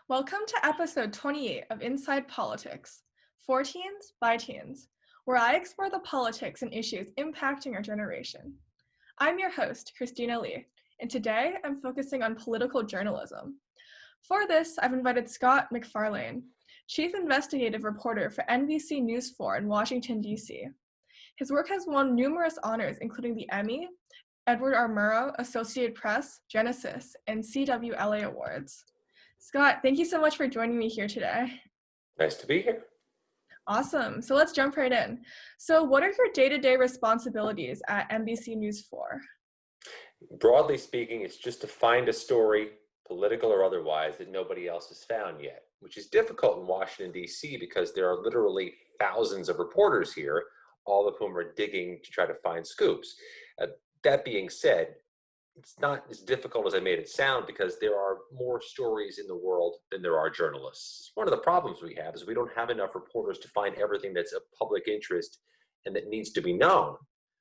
Welcome to episode 28 of Inside Politicz, for teens by teens, where I explore the politics and issues impacting our generation. I'm your host, Christina Li, and today I'm focusing on political journalism. For this, I've invited Scott MacFarlane, Chief Investigative Reporter for NBC News 4 in Washington, D.C. His work has won numerous honors, including the Emmy, Edward R. Murrow, Associated Press, Genesis, and CWLA Awards. Scott, thank you so much for joining me here today. Nice to be here. Awesome. So let's jump right in. So what are your day-to-day responsibilities at NBC News 4? Broadly speaking, it's just to find a story, political or otherwise, that nobody else has found yet, which is difficult in Washington, D.C. because there are literally thousands of reporters here, all of whom are digging to try to find scoops. That being said, it's not as difficult as I made it sound because there are more stories in the world than there are journalists. One of the problems we have is we don't have enough reporters to find everything that's of public interest and that needs to be known.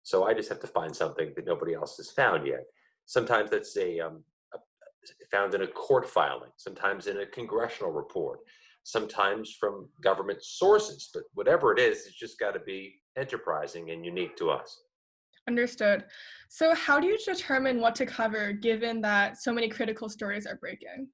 So I just have to find something that nobody else has found yet. Sometimes that's found in a court filing, sometimes in a congressional report, sometimes from government sources. But whatever it is, it's just got to be enterprising and unique to us. Understood. So how do you determine what to cover given that so many critical stories are breaking?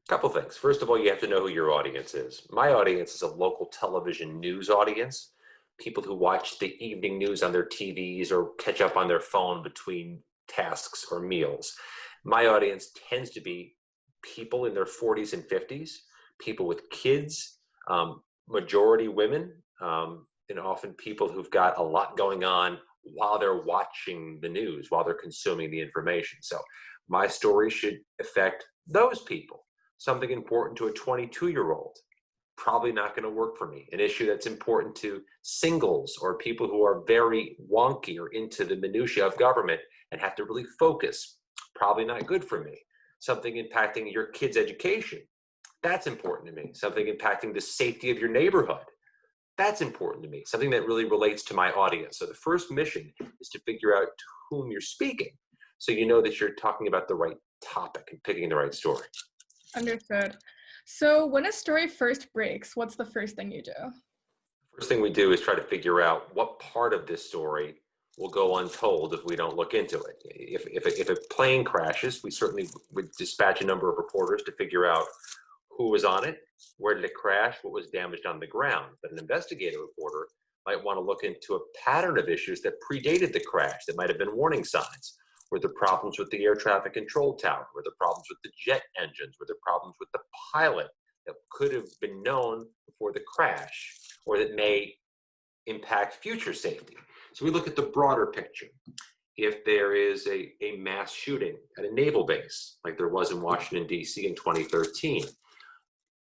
Couple things. First of all, you have to know who your audience is. My audience is a local television news audience, people who watch the evening news on their TVs or catch up on their phone between tasks or meals. My audience tends to be people in their 40s and 50s, people with kids, majority women, and often people who've got a lot going on while they're watching the news, while they're consuming the information. So my story should affect those people. Something important to a 22-year-old, probably not going to work for me. An issue that's important to singles or people who are very wonky or into the minutiae of government and have to really focus, probably not good for me. Something impacting your kid's education, that's important to me. Something impacting the safety of your neighborhood, that's important to me, something that really relates to my audience. So the first mission is to figure out to whom you're speaking so you know that you're talking about the right topic and picking the right story. Understood. So when a story first breaks, what's the first thing you do? First thing we do is try to figure out what part of this story will go untold if we don't look into it. If a plane crashes, we certainly would dispatch a number of reporters to figure out who was on it, where did it crash, what was damaged on the ground. But an investigative reporter might want to look into a pattern of issues that predated the crash that might have been warning signs. Were there problems with the air traffic control tower? Were there problems with the jet engines? Were there problems with the pilot that could have been known before the crash or that may impact future safety? So we look at the broader picture. If there is a mass shooting at a naval base, like there was in Washington, D.C. in 2013,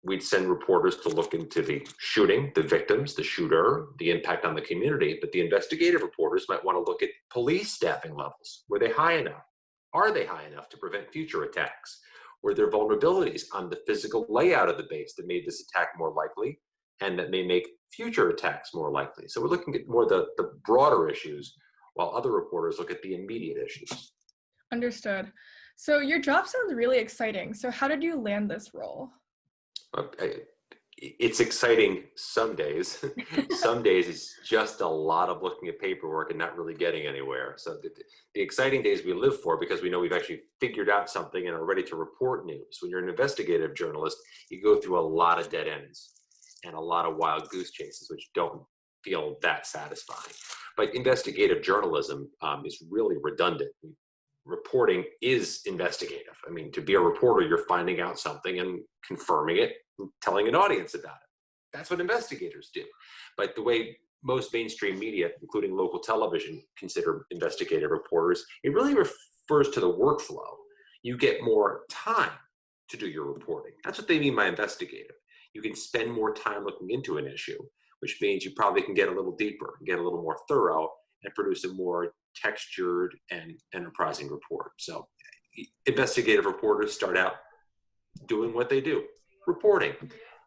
we'd send reporters to look into the shooting, the victims, the shooter, the impact on the community, but the investigative reporters might want to look at police staffing levels. Were they high enough? Are they high enough to prevent future attacks? Were there vulnerabilities on the physical layout of the base that made this attack more likely and that may make future attacks more likely? So we're looking at more the broader issues while other reporters look at the immediate issues. Understood. So your job sounds really exciting. So how did you land this role? It's exciting some days. Some days it's just a lot of looking at paperwork and not really getting anywhere. So the exciting days we live for because we know we've actually figured out something and are ready to report news. When you're an investigative journalist, you go through a lot of dead ends and a lot of wild goose chases, which don't feel that satisfying. But investigative journalism is really redundant. Reporting is investigative. I mean, to be a reporter, you're finding out something and confirming it and telling an audience about it. That's what investigators do. But the way most mainstream media, including local television, consider investigative reporters, it really refers to the workflow. You get more time to do your reporting. That's what they mean by investigative. You can spend more time looking into an issue, which means you probably can get a little deeper, get a little more thorough, and produce a more textured and enterprising report. So investigative reporters start out doing what they do, reporting,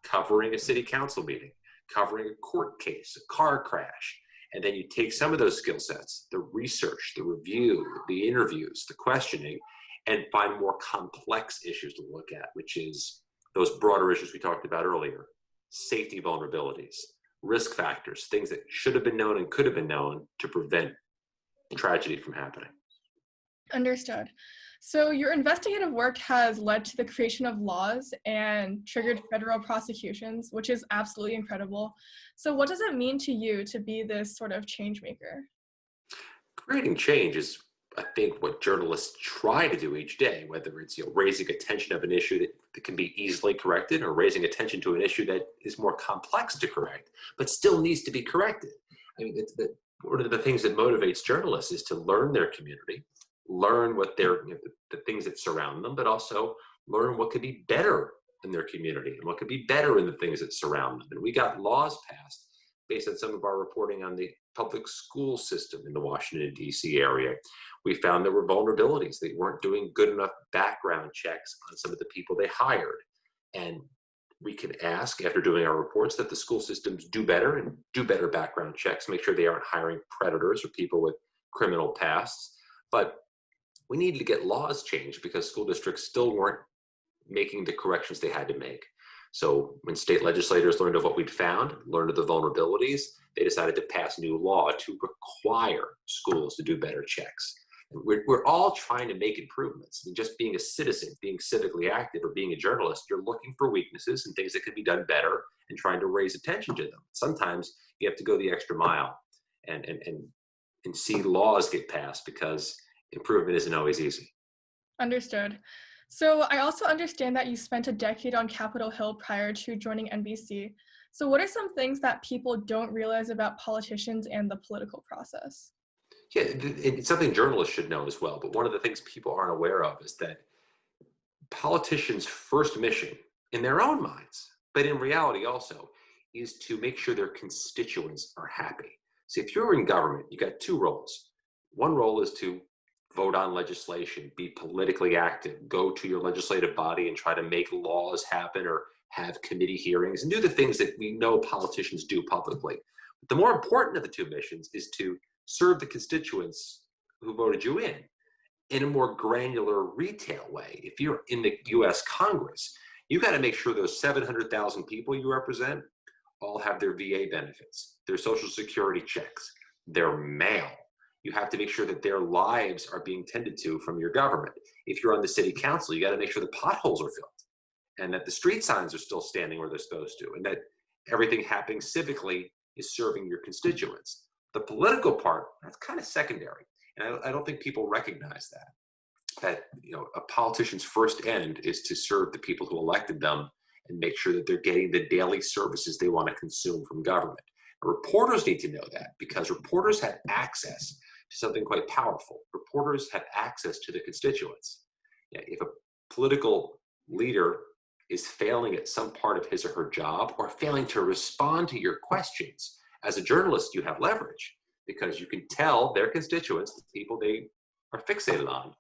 covering a city council meeting, covering a court case, a car crash. And then you take some of those skill sets, the research, the review, the interviews, the questioning, and find more complex issues to look at, which is those broader issues we talked about earlier, safety vulnerabilities, risk factors, things that should have been known and could have been known to prevent tragedy from happening. Understood. So your investigative work has led to the creation of laws and triggered federal prosecutions, which is absolutely incredible. So what does it mean to you to be this sort of change maker? Creating change is, I think, what journalists try to do each day, whether it's raising attention of an issue that can be easily corrected, or raising attention to an issue that is more complex to correct, but still needs to be corrected. I mean, one of the things that motivates journalists is to learn their community, learn what the things that surround them, but also learn what could be better in their community and what could be better in the things that surround them. And we got laws passed based on some of our reporting on the public school system in the Washington, D.C. area. We found there were vulnerabilities. They weren't doing good enough background checks on some of the people they hired. And we can ask, after doing our reports, that the school systems do better and do better background checks, make sure they aren't hiring predators or people with criminal pasts. But we needed to get laws changed because school districts still weren't making the corrections they had to make. So when state legislators learned of what we'd found, learned of the vulnerabilities, they decided to pass new law to require schools to do better checks. And we're all trying to make improvements. I mean, just being a citizen, being civically active, or being a journalist, you're looking for weaknesses and things that could be done better and trying to raise attention to them. Sometimes you have to go the extra mile and see laws get passed because improvement isn't always easy. Understood. So I also understand that you spent a decade on Capitol Hill prior to joining NBC. So what are some things that people don't realize about politicians and the political process? Yeah, it's something journalists should know as well. But one of the things people aren't aware of is that politicians' first mission, in their own minds, but in reality also, is to make sure their constituents are happy. So if you're in government, you got two roles. One role is to vote on legislation, be politically active, go to your legislative body and try to make laws happen or have committee hearings and do the things that we know politicians do publicly. But the more important of the two missions is to serve the constituents who voted you in a more granular retail way. If you're in the US Congress, you got to make sure those 700,000 people you represent all have their VA benefits, their Social Security checks, their mail. You have to make sure that their lives are being tended to from your government. If you're on the city council, you got to make sure the potholes are filled and that the street signs are still standing where they're supposed to, and that everything happening civically is serving your constituents. The political part, that's kind of secondary. And I don't think people recognize that a politician's first end is to serve the people who elected them and make sure that they're getting the daily services they want to consume from government. And reporters need to know that because reporters have access to something quite powerful. Reporters have access to the constituents. If a political leader is failing at some part of his or her job or failing to respond to your questions, as a journalist, you have leverage because you can tell their constituents, the people they are fixated on,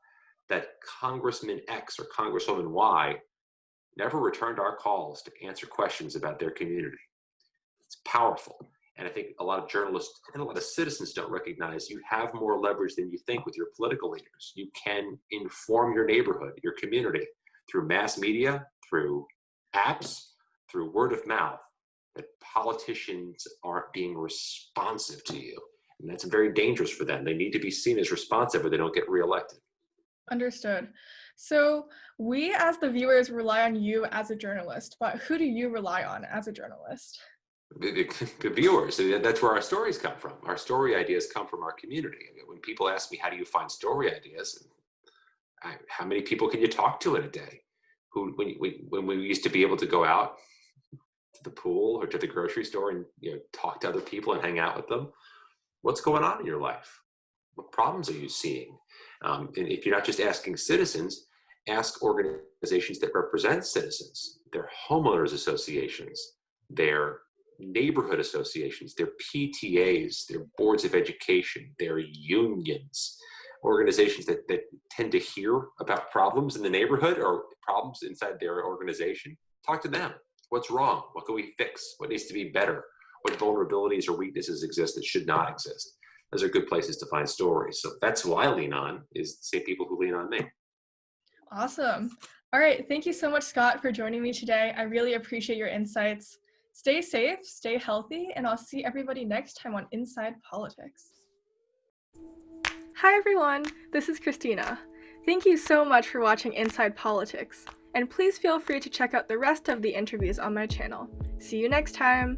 that Congressman X or Congresswoman Y never returned our calls to answer questions about their community. It's powerful. And I think a lot of journalists and a lot of citizens don't recognize you have more leverage than you think with your political leaders. You can inform your neighborhood, your community, through mass media, through apps, through word of mouth, that politicians aren't being responsive to you. And that's very dangerous for them. They need to be seen as responsive or they don't get reelected. Understood. So we as the viewers rely on you as a journalist, but who do you rely on as a journalist? The viewers. That's where our stories come from. Our story ideas come from our community. I mean, when people ask me, how do you find story ideas? How many people can you talk to in a day? When we used to be able to go out to the pool or to the grocery store and talk to other people and hang out with them, what's going on in your life? What problems are you seeing? And if you're not just asking citizens, ask organizations that represent citizens, their homeowners associations, their neighborhood associations, their PTAs, their boards of education, their unions, organizations that tend to hear about problems in the neighborhood or problems inside their organization. Talk to them. What's wrong? What can we fix? What needs to be better? What vulnerabilities or weaknesses exist that should not exist? Those are good places to find stories. So that's who I lean on, is the same people who lean on me. Awesome. All right, thank you so much, Scott, for joining me today. I really appreciate your insights. Stay safe, stay healthy, and I'll see everybody next time on Inside Politics. Hi everyone, this is Christina. Thank you so much for watching Inside Politics, and please feel free to check out the rest of the interviews on my channel. See you next time!